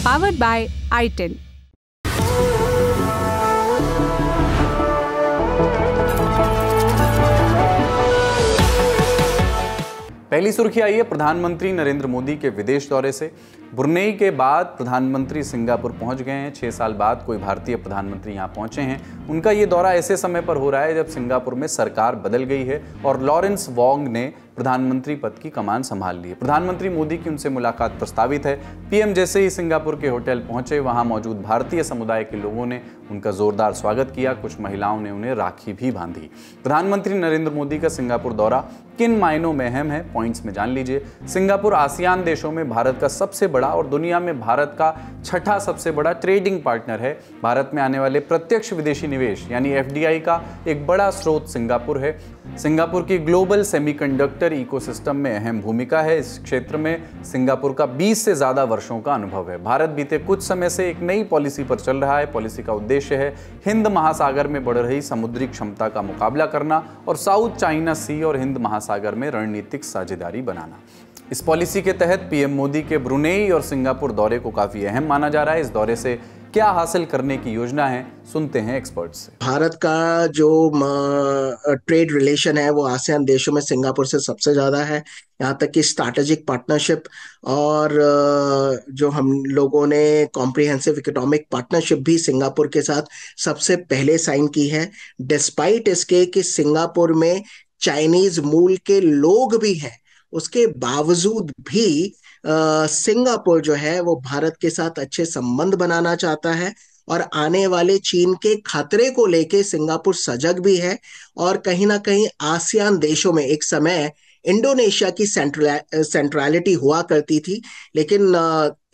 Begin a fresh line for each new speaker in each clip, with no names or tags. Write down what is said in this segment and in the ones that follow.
Powered by iTel.
पहली सुर्खी आई है प्रधानमंत्री नरेंद्र मोदी के विदेश दौरे से। ब्रुनेई के बाद प्रधानमंत्री सिंगापुर पहुंच गए हैं। 6 साल बाद कोई भारतीय प्रधानमंत्री यहां पहुंचे हैं। उनका ये दौरा ऐसे समय पर हो रहा है जब सिंगापुर में सरकार बदल गई है और लॉरेंस वोंग ने प्रधानमंत्री पद की कमान संभाल ली है। प्रधानमंत्री मोदी की उनसे मुलाकात प्रस्तावित है। पीएम जैसे ही सिंगापुर के होटल पहुंचे, वहां मौजूद भारतीय समुदाय के लोगों ने उनका जोरदार स्वागत किया। कुछ महिलाओं ने उन्हें राखी भी बांधी। प्रधानमंत्री नरेंद्र मोदी का सिंगापुर दौरा किन मायनों में अहम है, पॉइंट्स में जान लीजिए। सिंगापुर आसियान देशों में भारत का सबसे बड़ा और दुनिया में भारत का छठा सबसे बड़ा ट्रेडिंग पार्टनर है। भारत में आने वाले प्रत्यक्ष विदेशी निवेश यानी एफडीआई का एक बड़ा स्रोत सिंगापुर है। सिंगापुर की ग्लोबल सेमीकंडक्टर इकोसिस्टम में अहम भूमिका है। इस क्षेत्र में सिंगापुर का 20 से ज्यादा वर्षों का अनुभव है। भारत बीते कुछ समय से एक नई पॉलिसी पर चल रहा है। पॉलिसी का उद्देश्य है हिंद महासागर में बढ़ रही समुद्री क्षमता का मुकाबला करना और साउथ चाइना सी और हिंद महासागर में रणनीतिक साझेदारी बनाना। इस पॉलिसी के तहत पीएम मोदी के ब्रुनेई और सिंगापुर दौरे को काफी अहम माना जा रहा है। इस दौरे से क्या हासिल करने की योजना है, सुनते हैं एक्सपर्ट्स से।
भारत का जो ट्रेड रिलेशन है वो आसियान देशों में सिंगापुर से सबसे ज्यादा है। यहाँ तक कि स्ट्रैटेजिक पार्टनरशिप और जो हम लोगों ने कॉम्प्रिहेंसिव इकोनॉमिक पार्टनरशिप भी सिंगापुर के साथ सबसे पहले साइन की है। डिस्पाइट इसके कि सिंगापुर में चाइनीज मूल के लोग भी हैं, उसके बावजूद भी सिंगापुर जो है वो भारत के साथ अच्छे संबंध बनाना चाहता है और आने वाले चीन के खतरे को लेके सिंगापुर सजग भी है। और कहीं ना कहीं आसियान देशों में एक समय इंडोनेशिया की सेंट्रलिटी हुआ करती थी, लेकिन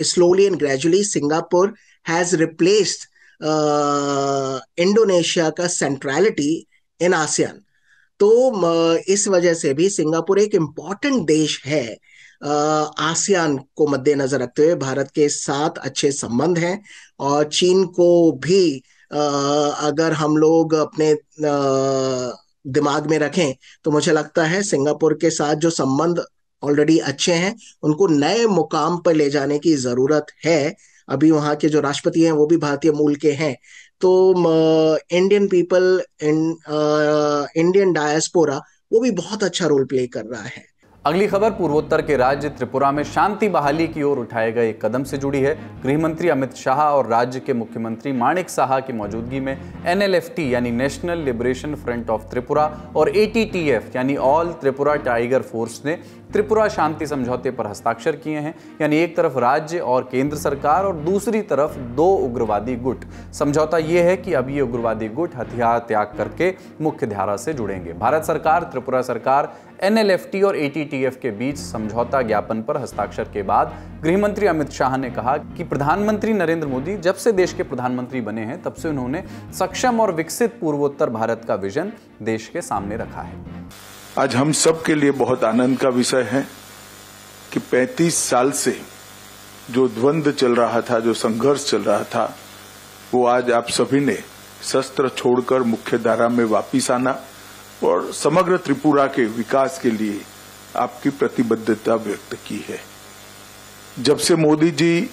slowly and gradually Singapore has replaced Indonesia का सेंट्रलिटी इन आसियान। तो इस वजह से भी सिंगापुर एक इम्पॉर्टेंट देश है। आसियान को मद्देनजर रखते हुए भारत के साथ अच्छे संबंध हैं और चीन को भी अगर हम लोग अपने दिमाग में रखें तो मुझे लगता है सिंगापुर के साथ जो संबंध ऑलरेडी अच्छे हैं उनको नए मुकाम पर ले जाने की जरूरत है। अभी वहाँ के जो राष्ट्रपति हैं वो भी भारतीय मूल के हैं। तो इंडियन पीपल, इंडियन डायस्पोरा वो भी बहुत अच्छा रोल प्ले कर रहा है।
अगली खबर पूर्वोत्तर के राज्य त्रिपुरा में शांति बहाली की ओर उठाए गए एक कदम से जुड़ी है। गृह मंत्री अमित शाह और राज्य के मुख्यमंत्री माणिक साहा की मौजूदगी में एनएलएफटी यानी national liberation front of Tripura और एटीटीएफ यानी ऑल त्रिपुरा टाइगर फोर्स ने त्रिपुरा शांति समझौते पर हस्ताक्षर किए हैं। यानी एक तरफ राज्य और केंद्र सरकार और दूसरी तरफ 2 उग्रवादी गुट। समझौता यह है कि अब ये उग्रवादी गुट हथियार त्याग करके मुख्य धारा से जुड़ेंगे। भारत सरकार, त्रिपुरा सरकार, एनएलएफटी और एटीटीएफ के बीच समझौता ज्ञापन पर हस्ताक्षर के बाद गृह मंत्री अमित शाह ने कहा कि प्रधानमंत्री नरेंद्र मोदी जब से देश के प्रधानमंत्री बने हैं तब से उन्होंने सक्षम और विकसित पूर्वोत्तर भारत का विजन देश के सामने रखा है।
आज हम सब के लिए बहुत आनंद का विषय है कि 35 साल से जो द्वंद्व चल रहा था, जो संघर्ष चल रहा था, वो आज आप सभी ने शस्त्र छोड़कर मुख्य धारा में वापिस आना और समग्र त्रिपुरा के विकास के लिए आपकी प्रतिबद्धता व्यक्त की है। जब से मोदी जी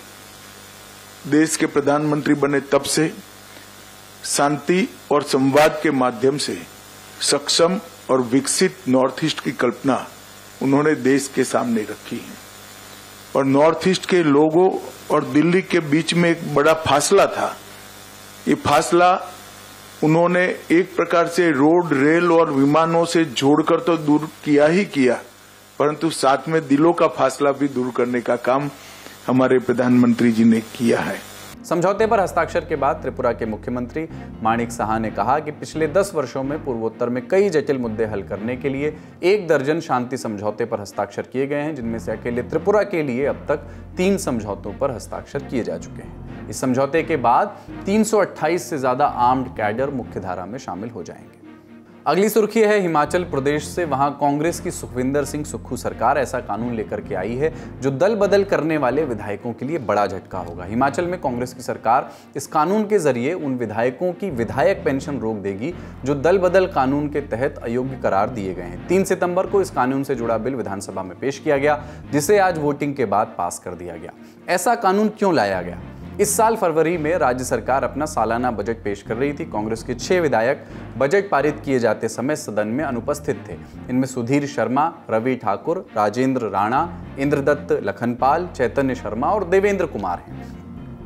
देश के प्रधानमंत्री बने तब से शांति और संवाद के माध्यम से सक्षम और विकसित नॉर्थ ईस्ट की कल्पना उन्होंने देश के सामने रखी है। और नॉर्थ ईस्ट के लोगों और दिल्ली के बीच में एक बड़ा फासला था। ये फासला उन्होंने एक प्रकार से रोड, रेल और विमानों से जोड़कर तो दूर किया ही किया, परंतु साथ में दिलों का फासला भी दूर करने का काम हमारे प्रधानमंत्री जी ने किया है।
समझौते पर हस्ताक्षर के बाद त्रिपुरा के मुख्यमंत्री माणिक साहा ने कहा कि पिछले 10 वर्षों में पूर्वोत्तर में कई जटिल मुद्दे हल करने के लिए 1 दर्जन शांति समझौते पर हस्ताक्षर किए गए हैं, जिनमें से अकेले त्रिपुरा के लिए अब तक 3 समझौतों पर हस्ताक्षर किए जा चुके हैं। इस समझौते के बाद 328 से ज्यादा आर्म्ड कैडर मुख्यधारा में शामिल हो जाएंगे। अगली सुर्खी है हिमाचल प्रदेश से। वहां कांग्रेस की सुखविंदर सिंह सुक्खू सरकार ऐसा कानून लेकर के आई है जो दल बदल करने वाले विधायकों के लिए बड़ा झटका होगा। हिमाचल में कांग्रेस की सरकार इस कानून के जरिए उन विधायकों की विधायक पेंशन रोक देगी जो दल बदल कानून के तहत अयोग्य करार दिए गए हैं। 3 सितंबर को इस कानून से जुड़ा बिल विधानसभा में पेश किया गया, जिसे आज वोटिंग के बाद पास कर दिया गया। ऐसा कानून क्यों लाया गया? इस साल फरवरी में राज्य सरकार अपना सालाना बजट पेश कर रही थी। कांग्रेस के 6 विधायक बजट पारित किए जाते समय सदन में अनुपस्थित थे। इनमें सुधीर शर्मा, रवि ठाकुर, राजेंद्र राणा, इंद्रदत्त लखनपाल, चैतन्य शर्मा और देवेंद्र कुमार हैं।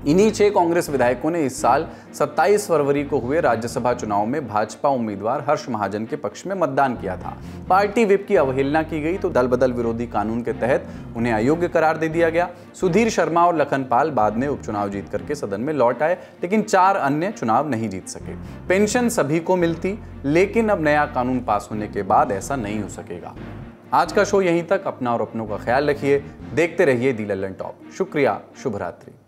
इन्हीं 6 कांग्रेस विधायकों ने इस साल 27 फरवरी को हुए राज्यसभा चुनाव में भाजपा उम्मीदवार हर्ष महाजन के पक्ष में मतदान किया था। पार्टी विप की अवहेलना की गई तो दल बदल विरोधी कानून के तहत उन्हें अयोग्य करार दे दिया गया। सुधीर शर्मा और लखनपाल बाद में उपचुनाव जीत करके सदन में लौट आए, लेकिन 4 अन्य चुनाव नहीं जीत सके। पेंशन सभी को मिलती, लेकिन अब नया कानून पास होने के बाद ऐसा नहीं हो सकेगा। आज का शो यहीं तक। अपना और अपनों का ख्याल रखिए। देखते रहिए दी लल्लन टॉप। शुक्रिया, शुभ रात्रि।